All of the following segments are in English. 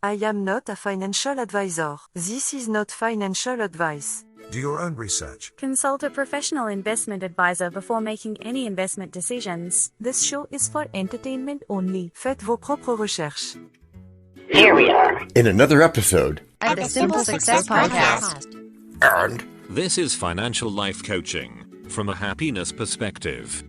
I am not a financial advisor. This is not financial advice. Do your own research. Consult a professional investment advisor before making any investment decisions. This show is for entertainment only. Faites vos propres recherches. Here we are in another episode of the Simple Success Podcast. And this is financial life coaching from a happiness perspective.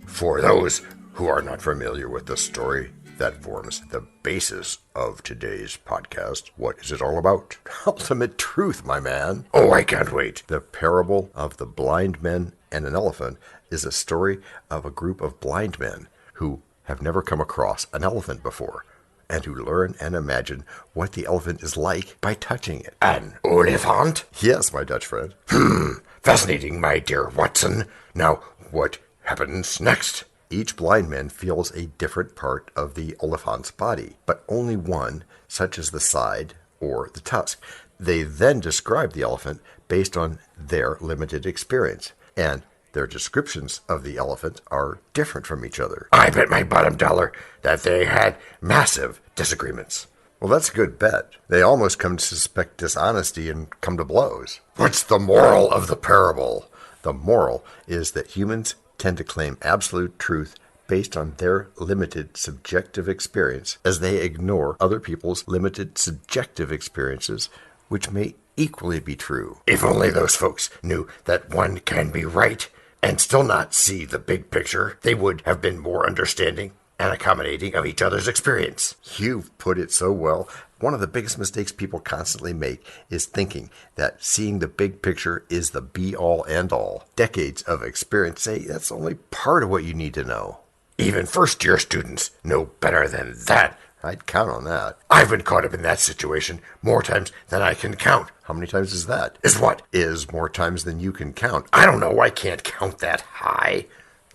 For those who are not familiar with the story that forms the basis of today's podcast, what is it all about? Ultimate truth, my man. Oh, I can't wait. The parable of the blind men and an elephant is a story of a group of blind men who have never come across an elephant before, and who learn and imagine what the elephant is like by touching it. An elephant? Yes, my Dutch friend. Fascinating, my dear Watson. Now, what happens next? Each blind man feels a different part of the elephant's body, but only one, such as the side or the tusk. They then describe the elephant based on their limited experience, and their descriptions of the elephant are different from each other. I bet my bottom dollar that they had massive disagreements. Well, that's a good bet. They almost come to suspect dishonesty and come to blows. What's the moral of the parable? The moral is that humans tend to claim absolute truth based on their limited subjective experience, as they ignore other people's limited subjective experiences, which may equally be true. If only those folks knew that one can be right and still not see the big picture, they would have been more understanding and accommodating of each other's experience. You've put it so well. One of the biggest mistakes people constantly make is thinking that seeing the big picture is the be-all, end-all. Decades of experience say that's only part of what you need to know. Even first-year students know better than that. I'd count on that. I've been caught up in that situation more times than I can count. How many times is that? Is what? Is more times than you can count. I don't know. I can't count that high.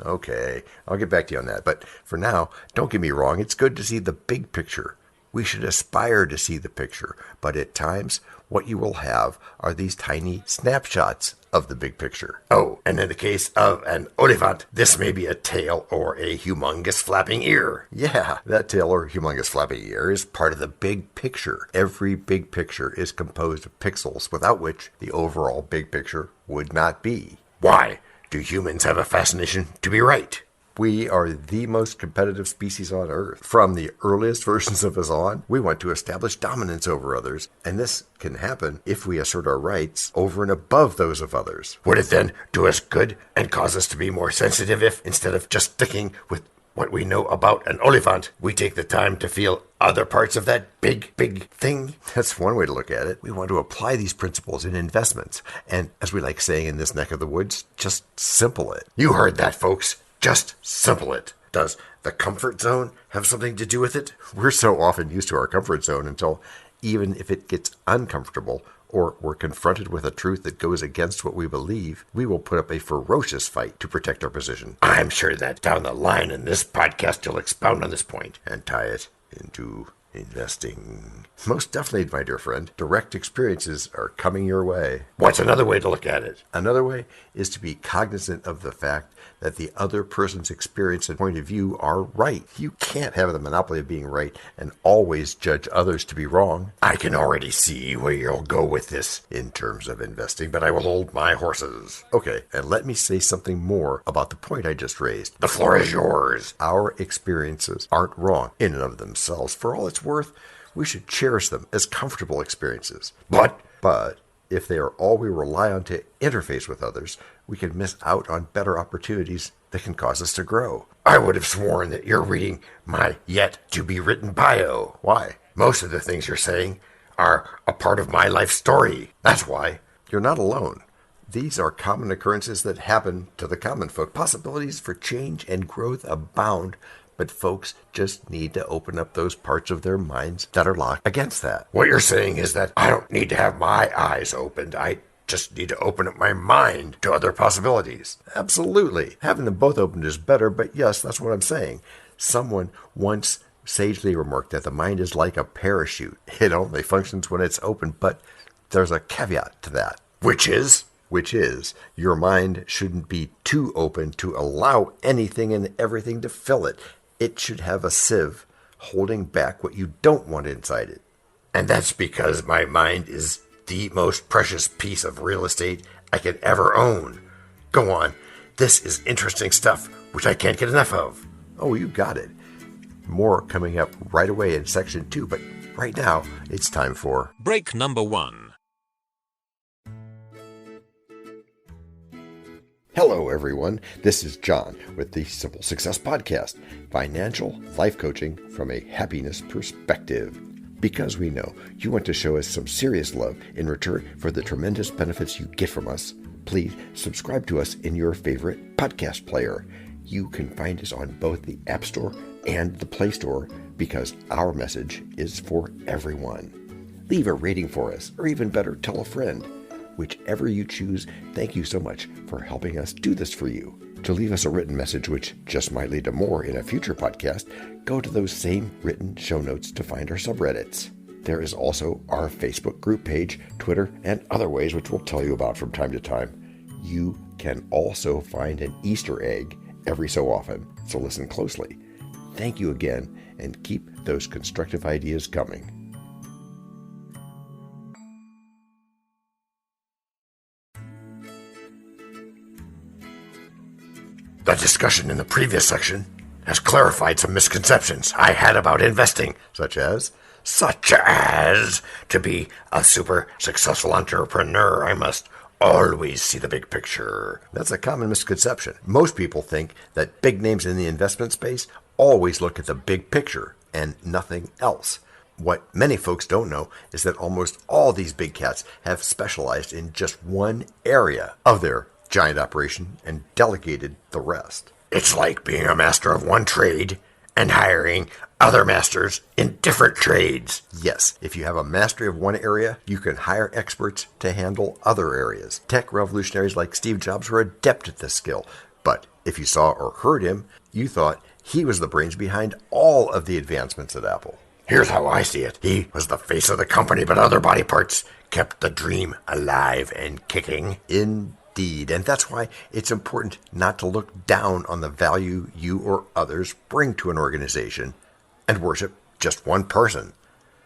Okay, I'll get back to you on that. But for now, don't get me wrong. It's good to see the big picture. We should aspire to see the picture, but at times, what you will have are these tiny snapshots of the big picture. Oh, and in the case of an elephant, this may be a tail or a humongous flapping ear. Yeah, that tail or humongous flapping ear is part of the big picture. Every big picture is composed of pixels, without which the overall big picture would not be. Why do humans have a fascination to be right? We are the most competitive species on Earth. From the earliest versions of us on, we want to establish dominance over others, and this can happen if we assert our rights over and above those of others. Would it then do us good and cause us to be more sensitive if, instead of just sticking with what we know about an elephant, we take the time to feel other parts of that big thing? That's one way to look at it. We want to apply these principles in investments, and as we like saying in this neck of the woods, just simple it. You heard that, folks. Just simple it. Does the comfort zone have something to do with it? We're so often used to our comfort zone until, even if it gets uncomfortable or we're confronted with a truth that goes against what we believe, we will put up a ferocious fight to protect our position. I'm sure that down the line in this podcast you'll expound on this point and tie it into investing. Most definitely, my dear friend. Direct experiences are coming your way. What's another way to look at it? Another way is to be cognizant of the fact that the other person's experience and point of view are right. You can't have the monopoly of being right and always judge others to be wrong. I can already see where you'll go with this in terms of investing, but I will hold my horses. Okay, and let me say something more about the point I just raised. The floor is yours. Our experiences aren't wrong in and of themselves. For all it's worth, we should cherish them as comfortable experiences. But if they are all we rely on to interface with others, we can miss out on better opportunities that can cause us to grow. I would have sworn that you're reading my yet-to-be-written bio. Why? Most of the things you're saying are a part of my life story. That's why. You're not alone. These are common occurrences that happen to the common folk. Possibilities for change and growth abound, but folks just need to open up those parts of their minds that are locked against that. What you're saying is that I don't need to have my eyes opened. I just need to open up my mind to other possibilities. Absolutely. Having them both opened is better, but yes, that's what I'm saying. Someone once sagely remarked that the mind is like a parachute. It only functions when it's open, but there's a caveat to that. Which is which is your mind shouldn't be too open to allow anything and everything to fill it. It should have a sieve holding back what you don't want inside it. And that's because my mind is the most precious piece of real estate I could ever own. Go on. This is interesting stuff, which I can't get enough of. Oh, you got it. More coming up right away in Section 2, but right now, it's time for Break number 1. Hello, everyone. This is John with the Simple Success Podcast, financial life coaching from a happiness perspective. Because we know you want to show us some serious love in return for the tremendous benefits you get from us, please subscribe to us in your favorite podcast player. You can find us on both the App Store and the Play Store because our message is for everyone. Leave a rating for us, or even better, tell a friend. Whichever you choose, thank you so much for helping us do this for you. To leave us a written message, which just might lead to more in a future podcast, go to those same written show notes to find our subreddits. There is also our Facebook group page, Twitter, and other ways which we'll tell you about from time to time. You can also find an Easter egg every so often, so listen closely. Thank you again, and keep those constructive ideas coming. The discussion in the previous section has clarified some misconceptions I had about investing, such as to be a super successful entrepreneur, I must always see the big picture. That's a common misconception. Most people think that big names in the investment space always look at the big picture and nothing else. What many folks don't know is that almost all these big cats have specialized in just one area of their giant operation and delegated the rest. It's like being a master of one trade and hiring other masters in different trades. Yes, if you have a mastery of one area, you can hire experts to handle other areas. Tech revolutionaries like Steve Jobs were adept at this skill, but if you saw or heard him, you thought he was the brains behind all of the advancements at Apple. Here's how I see it. He was the face of the company, but other body parts kept the dream alive and kicking. Indeed, and that's why it's important not to look down on the value you or others bring to an organization and worship just one person.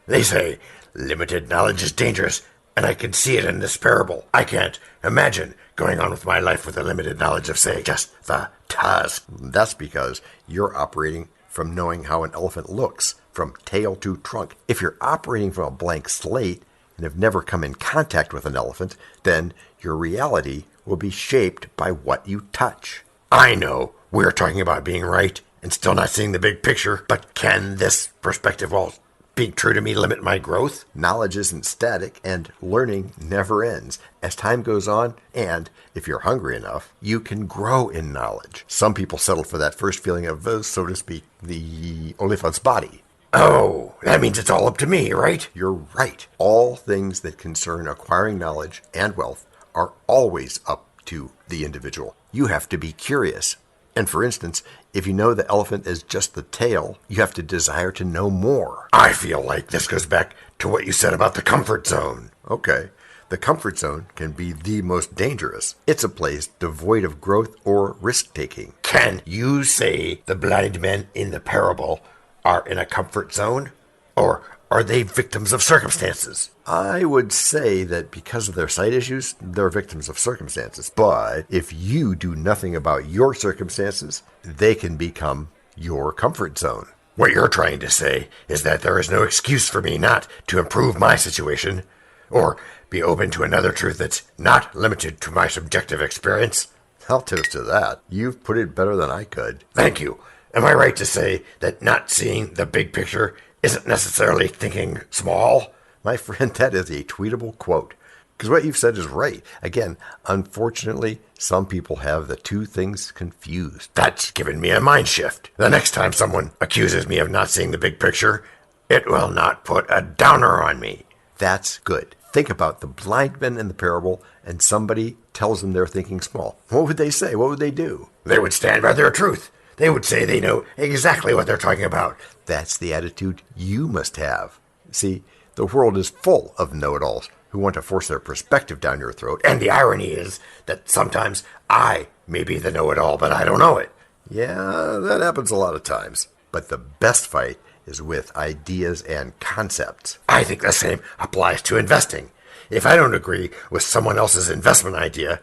They say limited knowledge is dangerous, and I can see it in this parable. I can't imagine going on with my life with a limited knowledge of, say, just the tusk. That's because you're operating from knowing how an elephant looks, from tail to trunk. If you're operating from a blank slate and have never come in contact with an elephant, then your reality will be shaped by what you touch. I know we're talking about being right and still not seeing the big picture, but can this perspective, while being true to me, limit my growth? Knowledge isn't static, and learning never ends. As time goes on, and if you're hungry enough, you can grow in knowledge. Some people settle for that first feeling of, so to speak, the elephant's body. Oh, that means it's all up to me, right? You're right. All things that concern acquiring knowledge and wealth are always up to the individual. You have to be curious. And for instance, if you know the elephant is just the tail, you have to desire to know more. I feel like this goes back to what you said about the comfort zone. Okay. The comfort zone can be the most dangerous. It's a place devoid of growth or risk-taking. Can you say the blind men in the parable are in a comfort zone? Or are they victims of circumstances? I would say that because of their sight issues, they're victims of circumstances. But if you do nothing about your circumstances, they can become your comfort zone. What you're trying to say is that there is no excuse for me not to improve my situation, or be open to another truth that's not limited to my subjective experience. I'll toast to that. You've put it better than I could. Thank you. Am I right to say that not seeing the big picture isn't necessarily thinking small? My friend, that is a tweetable quote. Because what you've said is right. Again, unfortunately, some people have the two things confused. That's given me a mind shift. The next time someone accuses me of not seeing the big picture, it will not put a downer on me. That's good. Think about the blind men in the parable, and somebody tells them they're thinking small. What would they say? What would they do? They would stand by their truth. They would say they know exactly what they're talking about. That's the attitude you must have. See, the world is full of know-it-alls, who want to force their perspective down your throat. And the irony is that sometimes I may be the know-it-all, but I don't know it. Yeah, that happens a lot of times. But the best fight is with ideas and concepts. I think the same applies to investing. If I don't agree with someone else's investment idea,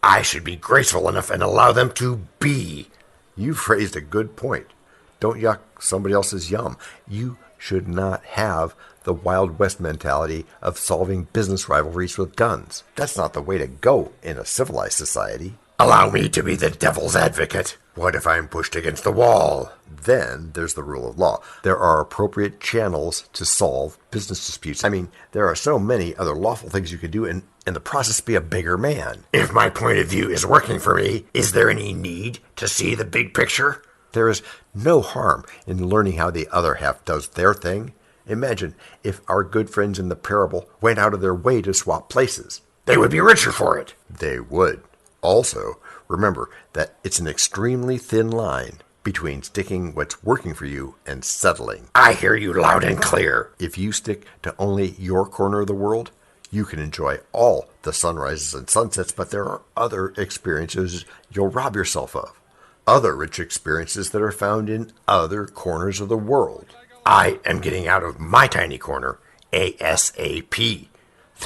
I should be graceful enough and allow them to be. You've raised a good point. Don't yuck somebody else's yum. You should not have the Wild West mentality of solving business rivalries with guns. That's not the way to go in a civilized society. Allow me to be the devil's advocate. What if I'm pushed against the wall? Then there's the rule of law. There are appropriate channels to solve business disputes. I mean, there are so many other lawful things you could do and in the process be a bigger man. If my point of view is working for me, is there any need to see the big picture? There is no harm in learning how the other half does their thing. Imagine if our good friends in the parable went out of their way to swap places. They would be richer for it. They would. Also, remember that it's an extremely thin line between sticking what's working for you and settling. I hear you loud and clear. If you stick to only your corner of the world, you can enjoy all the sunrises and sunsets, but there are other experiences you'll rob yourself of. Other rich experiences that are found in other corners of the world. I am getting out of my tiny corner ASAP.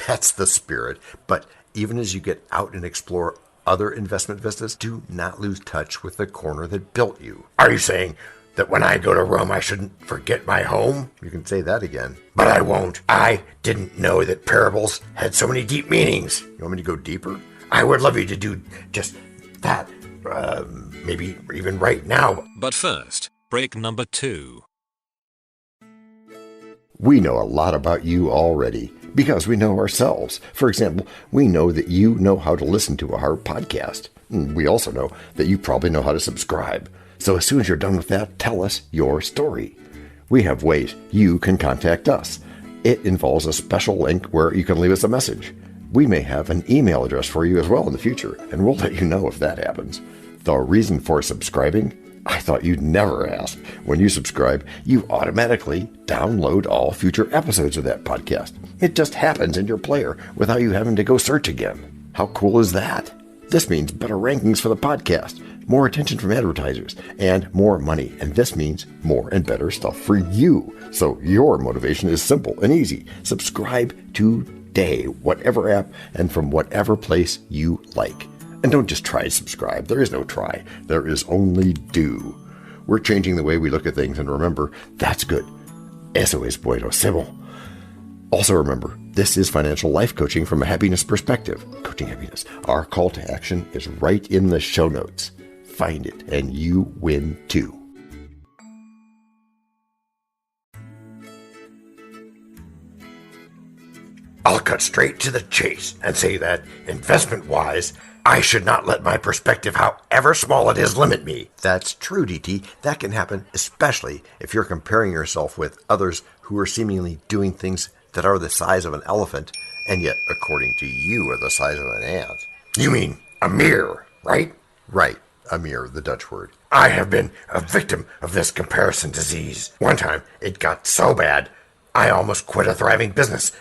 That's the spirit. But even as you get out and explore other investment vistas, do not lose touch with the corner that built you. Are you saying that when I go to Rome, I shouldn't forget my home? You can say that again. But I won't. I didn't know that parables had so many deep meanings. You want me to go deeper? I would love you to do just that. Maybe even right now. But first, break number 2. We know a lot about you already because we know ourselves. For example, we know that you know how to listen to our podcast. We also know that you probably know how to subscribe. So as soon as you're done with that, tell us your story. We have ways you can contact us. It involves a special link where you can leave us a message. We may have an email address for you as well in the future, and we'll let you know if that happens. The reason for subscribing? I thought you'd never ask. When you subscribe, you automatically download all future episodes of that podcast. It just happens in your player without you having to go search again. How cool is that? This means better rankings for the podcast, more attention from advertisers, and more money. And this means more and better stuff for you. So your motivation is simple and easy. Subscribe today, whatever app and from whatever place you like. And don't just try to subscribe. There is no try. There is only do. We're changing the way we look at things, and remember, that's good. Eso es bueno, Sybil. Also remember, this is financial life coaching from a happiness perspective. Coaching happiness. Our call to action is right in the show notes. Find it, and you win too. I'll cut straight to the chase and say that, investment-wise, I should not let my perspective, however small it is, limit me. That's true, DT. That can happen, especially if you're comparing yourself with others who are seemingly doing things that are the size of an elephant, and yet, according to you, are the size of an ant. You mean a mirror, right? Right, a mirror, the Dutch word. I have been a victim of this comparison disease. One time, it got so bad, I almost quit a thriving business.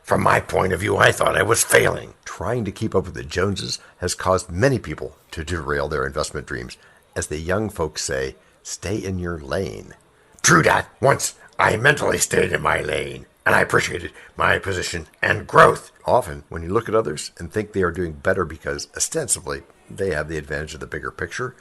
From my point of view, I thought I was failing. Trying to keep up with the Joneses has caused many people to derail their investment dreams. As the young folks say, stay in your lane. True that. Once I mentally stayed in my lane, and I appreciated my position and growth. Often, when you look at others and think they are doing better because, ostensibly, they have the advantage of the bigger picture,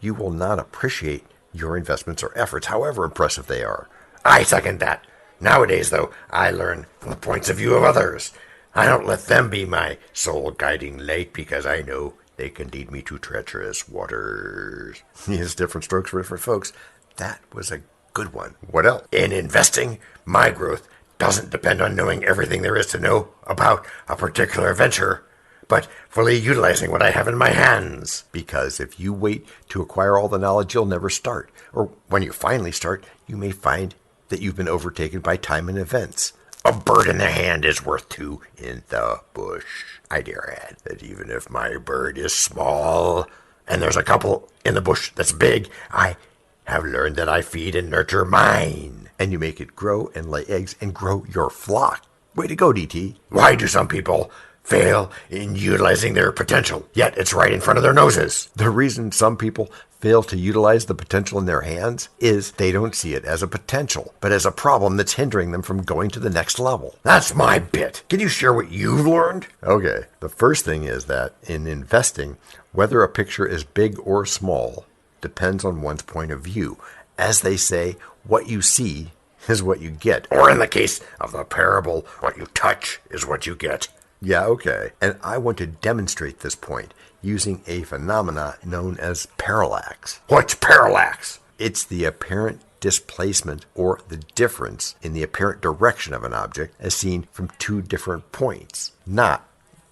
you will not appreciate your investments or efforts, however impressive they are. I second that. Nowadays, though, I learn from the points of view of others. I don't let them be my sole guiding light because I know they can lead me to treacherous waters. Yes, different strokes for different folks. That was a good one. What else? In investing, my growth doesn't depend on knowing everything there is to know about a particular venture, but fully utilizing what I have in my hands. Because if you wait to acquire all the knowledge, you'll never start. Or when you finally start, you may find that you've been overtaken by time and events. A bird in the hand is worth 2 in the bush. I dare add that even if my bird is small, and there's a couple in the bush that's big, I have learned that I feed and nurture mine. And you make it grow and lay eggs and grow your flock. Way to go, DT. Why do some people fail in utilizing their potential, yet it's right in front of their noses? The reason some people fail to utilize the potential in their hands is they don't see it as a potential, but as a problem that's hindering them from going to the next level. That's my bit. Can you share what you've learned? Okay, the first thing is that in investing, whether a picture is big or small depends on one's point of view. As they say, what you see is what you get. Or in the case of the parable, what you touch is what you get. Yeah, okay. And I want to demonstrate this point using a phenomena known as parallax. What's parallax? It's the apparent displacement or the difference in the apparent direction of an object as seen from two different points, not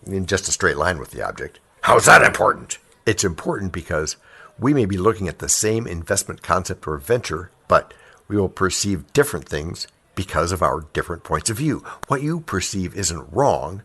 in just a straight line with the object. How's that important? It's important because we may be looking at the same investment concept or venture, but we will perceive different things because of our different points of view. What you perceive isn't wrong,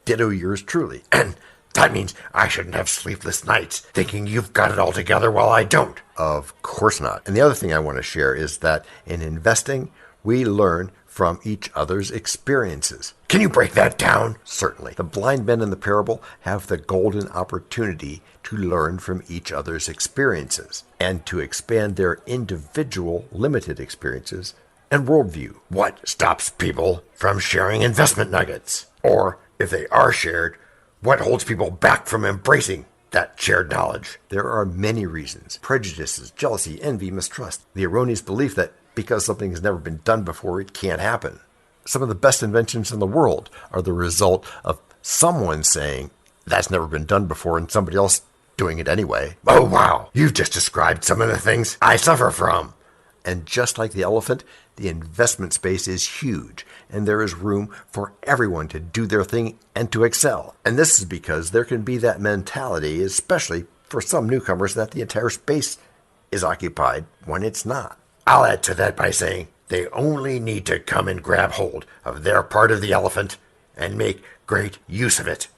ditto yours truly. And that means I shouldn't have sleepless nights thinking you've got it all together while I don't. Of course not. And the other thing I want to share is that in investing, we learn from each other's experiences. Can you break that down? Certainly. The blind men in the parable have the golden opportunity to learn from each other's experiences and to expand their individual limited experiences and worldview. What stops people from sharing investment nuggets? Or if they are shared, what holds people back from embracing that shared knowledge? There are many reasons. Prejudices, jealousy, envy, mistrust. The erroneous belief that because something has never been done before, it can't happen. Some of the best inventions in the world are the result of someone saying, that's never been done before, and somebody else doing it anyway. Oh, wow. You've just described some of the things I suffer from. And just like the elephant, the investment space is huge, and there is room for everyone to do their thing and to excel. And this is because there can be that mentality, especially for some newcomers, that the entire space is occupied when it's not. I'll add to that by saying they only need to come and grab hold of their part of the elephant and make great use of it.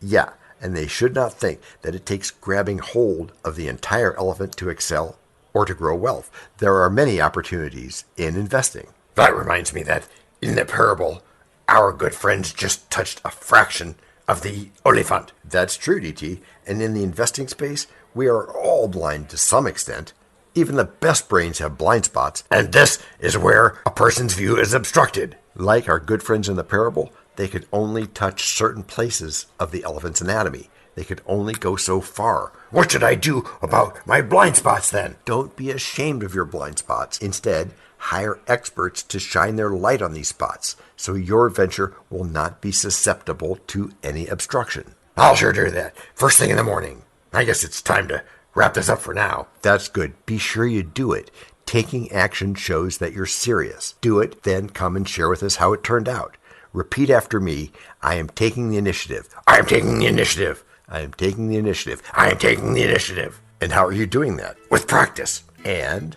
Yeah, and they should not think that it takes grabbing hold of the entire elephant to excel or to grow wealth. There are many opportunities in investing. That reminds me that in the parable, our good friends just touched a fraction of the elephant. That's true, DT. And in the investing space, we are all blind to some extent. Even the best brains have blind spots, and this is where a person's view is obstructed. Like our good friends in the parable, they could only touch certain places of the elephant's anatomy. They could only go so far. What should I do about my blind spots then? Don't be ashamed of your blind spots. Instead, hire experts to shine their light on these spots, so your venture will not be susceptible to any obstruction. I'll sure do that. First thing in the morning. I guess it's time to wrap this up for now. That's good. Be sure you do it. Taking action shows that you're serious. Do it, then come and share with us how it turned out. Repeat after me. I am taking the initiative. I am taking the initiative. I am taking the initiative. I am taking the initiative. And how are you doing that? With practice. And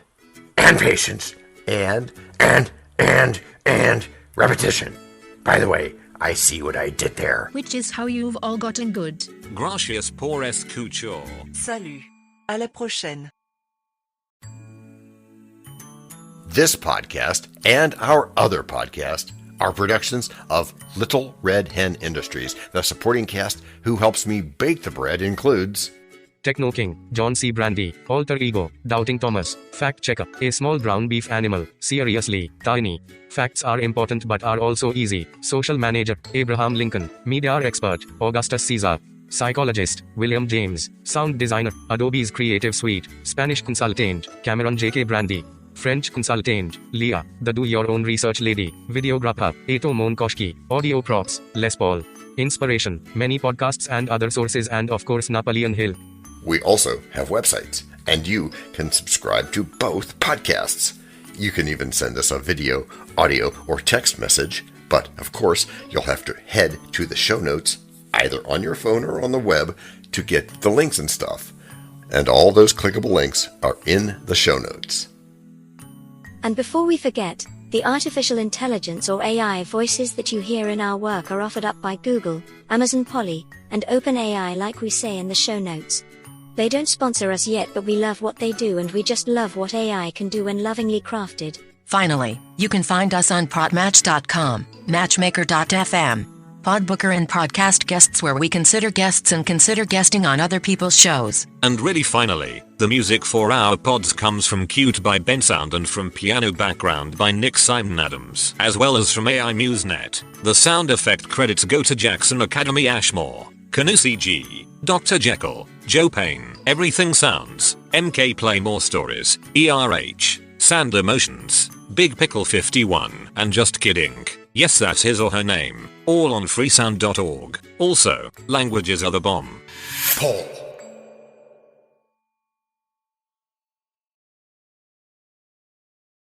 patience. And repetition. By the way, I see what I did there. Which is how you've all gotten good. Gracias por escuchar. Salut. À la prochaine. This podcast and our other podcast are productions of Little Red Hen Industries. The supporting cast who helps me bake the bread includes Techno King, John C. Brandy, Alter Ego, Doubting Thomas, Fact Checker, A Small Brown Beef Animal, Seriously, Tiny. Facts are important but are also easy. Social Manager, Abraham Lincoln, Media Expert, Augustus Caesar. Psychologist, William James. Sound Designer, Adobe's Creative Suite. Spanish Consultant, Cameron J.K. Brandy. French Consultant, Leah, the Do-Your-Own Research Lady. Videographer, Eto Monkoshki. Audio Props, Les Paul. Inspiration, many podcasts and other sources, and of course Napoleon Hill. We also have websites, and you can subscribe to both podcasts. You can even send us a video, audio, or text message, but of course you'll have to head to the show notes, either on your phone or on the web, to get the links and stuff. And all those clickable links are in the show notes. And before we forget, the artificial intelligence or AI voices that you hear in our work are offered up by Google, Amazon Polly, and OpenAI, like we say in the show notes. They don't sponsor us yet, but we love what they do, and we just love what AI can do when lovingly crafted. Finally, you can find us on Podmatch.com, Matchmaker.fm, Podbooker and Podcast Guests, where we consider guests and consider guesting on other people's shows. And really finally, the music for our pods comes from Cute by Ben Sound and from Piano Background by Nick Simon Adams, as well as from AI MuseNet. The sound effect credits go to Jackson Academy Ashmore, Canoe CG, Dr. Jekyll, Joe Payne, Everything Sounds, MK Play More Stories, ERH, Sand Emotions, Big Pickle 51, and Just Kidding. Yes, that's his or her name. All on freesound.org. Also, languages are the bomb. Paul.